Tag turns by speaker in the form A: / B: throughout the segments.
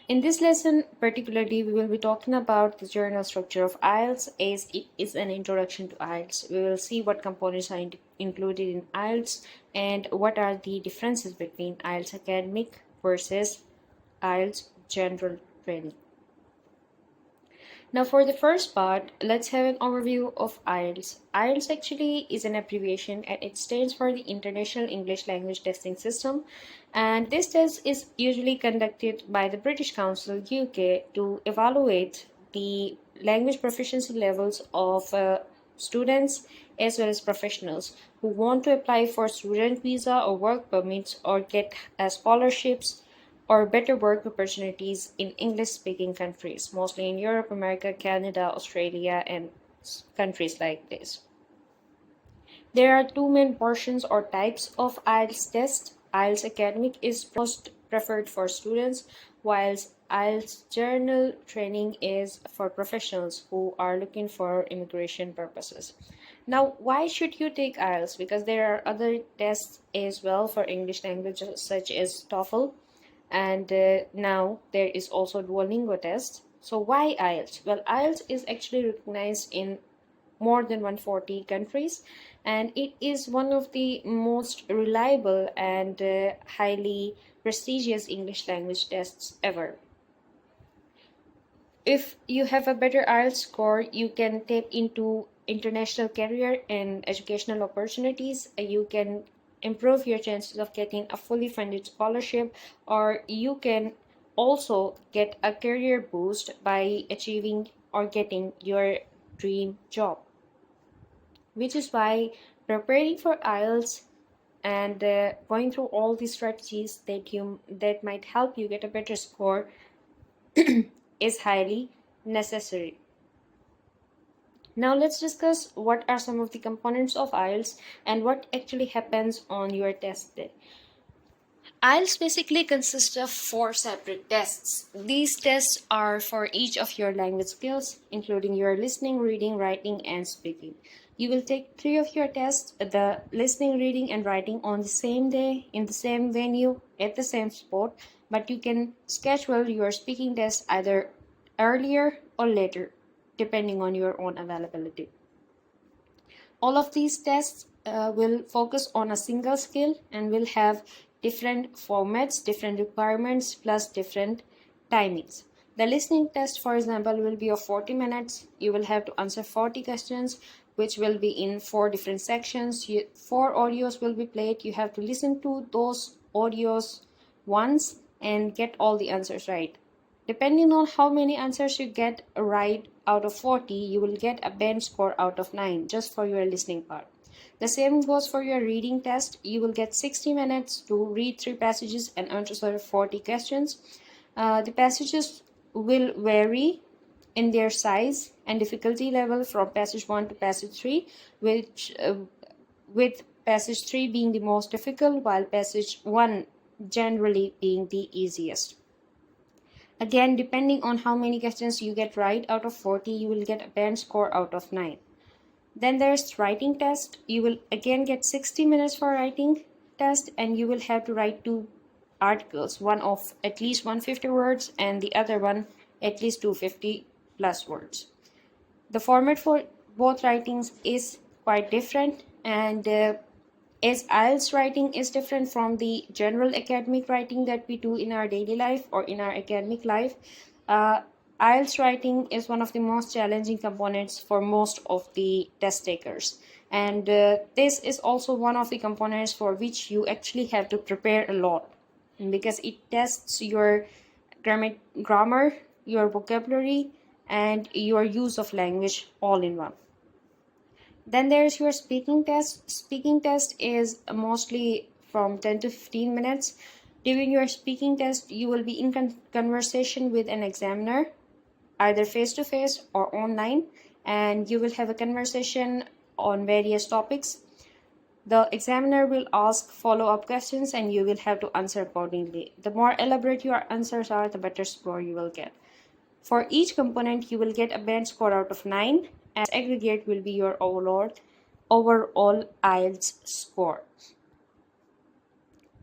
A: In this lesson, particularly, we will be talking about the journal structure of IELTS as it is an introduction to IELTS. We will see what components are included in IELTS and what are the differences between IELTS academic versus IELTS general training. Now, for the first part, let's have an overview of IELTS. IELTS actually is an abbreviation and it stands for the International English Language Testing System. And this test is usually conducted by the British Council UK to evaluate the language proficiency levels of students as well as professionals who want to apply for student visa or work permits or get scholarships or better work opportunities in English speaking countries, mostly in Europe, America, Canada, Australia, and countries like this. There are two main portions or types of IELTS test. IELTS academic is most preferred for students, whilst IELTS journal training is for professionals who are looking for immigration purposes. Now, why should you take IELTS? Because there are other tests as well for English language, such as TOEFL, and now there is also Duolingo test. So why IELTS? Well, IELTS is actually recognized in more than 140 countries, and it is one of the most reliable and highly prestigious English language tests ever. If you have a better IELTS score, you can tap into international career and educational opportunities. You can improve your chances of getting a fully funded scholarship, or you can also get a career boost by achieving or getting your dream job, which is why preparing for IELTS and going through all these strategies that might help you get a better score is highly necessary. Now let's discuss what are some of the components of IELTS and what actually happens on your test day. IELTS basically consists of 4 separate tests. These tests are for each of your language skills, including your listening, reading, writing, and speaking. You will take 3 of your tests, the listening, reading, and writing, on the same day, in the same venue, at the same spot, but you can schedule your speaking test either earlier or later, depending on your own availability. All of these tests will focus on a single skill and will have different formats, different requirements, plus different timings. The listening test, for example, will be of 40 minutes. You will have to answer 40 questions, which will be in 4 different sections. 4 audios will be played. You have to listen to those audios once and get all the answers right. Depending on how many answers you get right out of 40, you will get a band score out of 9 just for your listening part. The same goes for your reading test. You will get 60 minutes to read 3 passages and answer 40 questions. The passages will vary in their size and difficulty level from passage 1 to passage 3, with passage 3 being the most difficult, while passage 1 generally being the easiest. Again, depending on how many questions you get right out of 40, you will get a band score out of 9. Then there's writing test. You will again get 60 minutes for writing test, and you will have to write 2 articles, one of at least 150 words and the other one at least 250 plus words. The format for both writings is quite different, and as IELTS writing is different from the general academic writing that we do in our daily life or in our academic life, IELTS writing is one of the most challenging components for most of the test takers. And this is also one of the components for which you actually have to prepare a lot, because it tests your grammar, your vocabulary, and your use of language all in one. Then there's your speaking test. Speaking test is mostly from 10 to 15 minutes. During your speaking test, you will be in conversation with an examiner, either face-to-face or online, and you will have a conversation on various topics. The examiner will ask follow-up questions and you will have to answer accordingly. The more elaborate your answers are, the better score you will get. For each component, you will get a band score out of 9, and aggregate will be your overall IELTS score.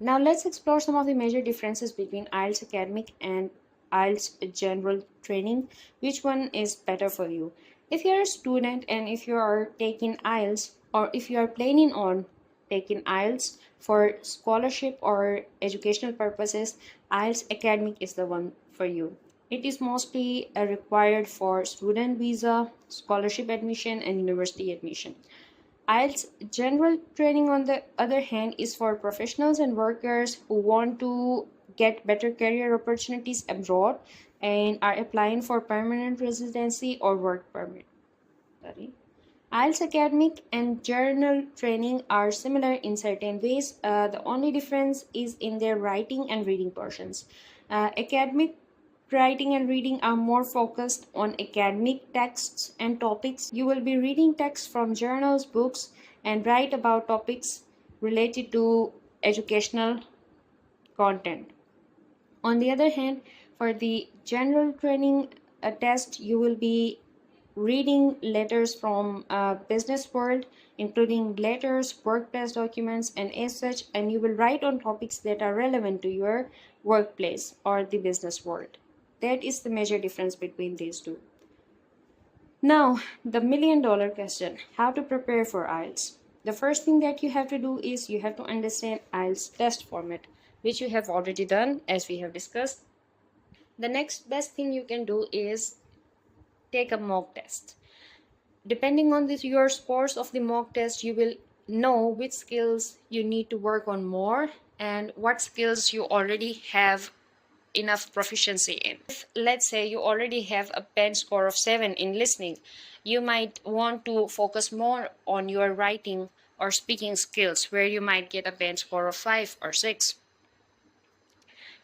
A: Now let's explore some of the major differences between IELTS academic and IELTS general training. Which one is better for you? If you're a student and if you are taking IELTS, or if you are planning on taking IELTS for scholarship or educational purposes, IELTS Academic is the one for you. It is mostly required for student visa, scholarship admission, and university admission. IELTS general training, on the other hand, is for professionals and workers who want to get better career opportunities abroad and are applying for permanent residency or work permit. Sorry. IELTS academic and journal training are similar in certain ways. The only difference is in their writing and reading portions. Academic writing and reading are more focused on academic texts and topics. You will be reading texts from journals, books, and write about topics related to educational content. On the other hand, for the general training test, you will be reading letters from business world, including letters, workplace documents, and as such, and you will write on topics that are relevant to your workplace or the business world. That is the major difference between these two. Now, the $1,000,000 question: how to prepare for IELTS? The first thing that you have to do is you have to understand IELTS test format, which you have already done as we have discussed. The next best thing you can do is take a mock test. Depending on your scores of the mock test, you will know which skills you need to work on more and what skills you already have enough proficiency in. If, let's say, you already have a bench score of 7 in listening, you might want to focus more on your writing or speaking skills, where you might get a bench score of 5 or 6.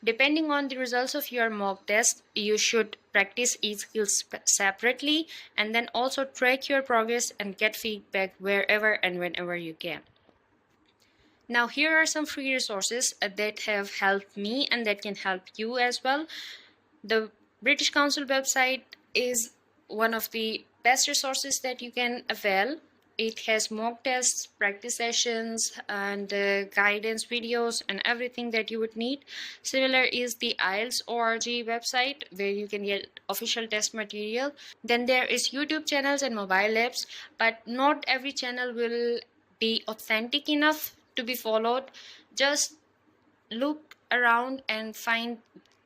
A: Depending on the results of your mock test, you should practice each skill separately and then also track your progress and get feedback wherever and whenever you can. Now, here are some free resources that have helped me and that can help you as well. The British Council website is one of the best resources that you can avail. It has mock tests, practice sessions, and guidance videos and everything that you would need. Similar is the IELTS.org website, where you can get official test material. Then there is YouTube channels and mobile apps, but not every channel will be authentic enough to be followed. Just look around and find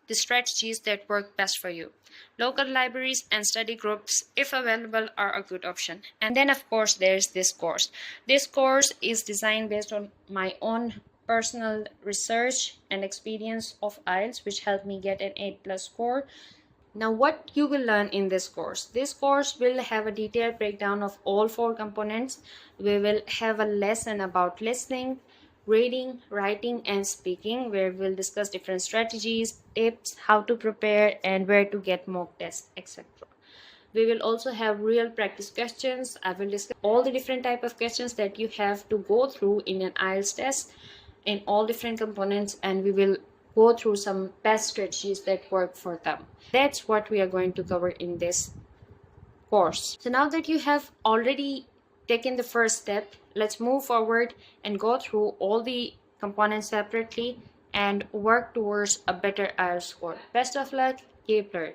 A: the strategies that work best for you. Local libraries and study groups, if available, are a good option. And then, of course, there's this course. This course is designed based on my own personal research and experience of IELTS, which helped me get an 8+ score. Now, what you will learn in this course will have a detailed breakdown of all 4 components. We will have a lesson about listening, reading, writing, and speaking, where we'll discuss different strategies, tips, how to prepare, and where to get mock tests, etc. We will also have real practice questions. I will discuss all the different type of questions that you have to go through in an IELTS test in all different components, and we will go through some best strategies that work for them. That's what we are going to cover in this course. So now that you have already taken the first step, let's move forward and go through all the components separately and work towards a better IELTS score. Best of luck. Keep learning.